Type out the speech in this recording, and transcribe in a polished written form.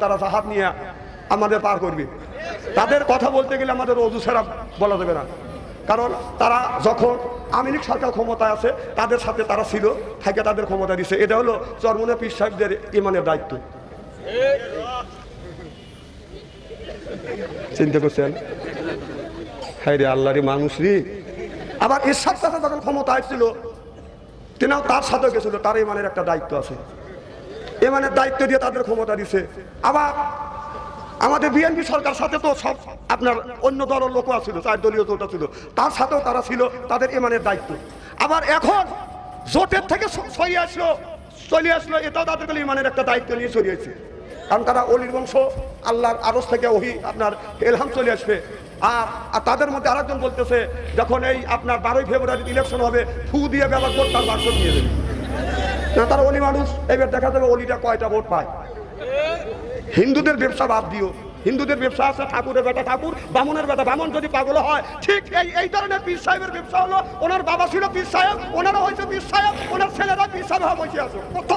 তারা জাহাজ নিয়ে আমাদের পার করবে। তাদের কথা বলতে গেলে আমাদের অজু ছাড়া বলা যাবে না, কারণ তারা যখন আওয়ামী লীগ সরকার ক্ষমতায় আছে তাদের সাথে তারা ছিল, থেকে তাদের ক্ষমতা দিচ্ছে। এটা হলো চরমনে পীর সাহেবদের ইমানের দায়িত্ব। চিন্তা করছেন? হ্যাঁ রে আল্লাহরে মানুষ রে। আবার এরশাদ চাচা যখন ক্ষমতায় ছিল তিনাও তার সাথে গেছিল, তার ইমানের একটা দায়িত্ব আছে, ইমানের দায়িত্ব দিয়ে তাদের ক্ষমতা দিছে। আবার আমাদের বিএনপি সরকার সাথে তো সব আপনার অন্য দলের লোক ছিল, 4 দলীয় জোট ছিল, তার সাথেও তারা ছিল, তাদের ইমানের দায়িত্ব। আবার এখন জোটের থেকে চলে আসলো, এটাও তাদের ইমানের একটা দায়িত্ব নিয়ে চলিয়েছে, কারণ তারা অলির বংশ, আল্লাহর আরশ থেকে ওহি আপনার এলহাম চলে আসবে। আর তাদের মধ্যে আরেকজন বলতেছে যখন এই আপনার 12ই ফেব্রুয়ারি ইলেকশন হবে ফু দিয়ে বেলার ভোট তার বাক্স নিয়ে দেবে। তারা অলি মানুষ, এবার দেখা যাবে অলিটা কয়টা ভোট পায়। হিন্দুদের ব্যবসা বাদ দিও, হিন্দুদের ব্যবসা আছে ঠাকুরের বেটা ঠাকুর, বামুনের বেটা বামুন, যদি পাগল হয় ঠিক এই ধরনের পীর সাহেবের ব্যবসা হলো। ওনার বাবা ছিল পীর সাহেব, ওনারা হয়েছে পীর সাহেব, ওনার ছেলেরা পীর সাহেব বসে আছে। কত